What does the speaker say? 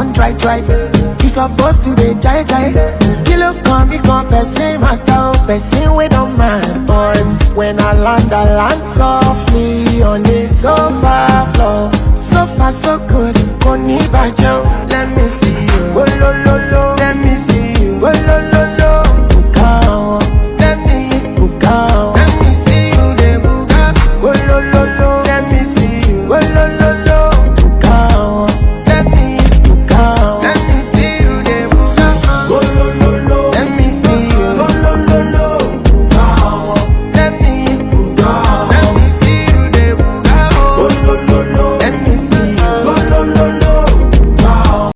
one try. You supposed to be jai. Kilo come become person matter, person we don't mind. Boy, when I land softly on the sofa floor. So far so good, Koni Bajo, let me see you. Oh lo lo lo.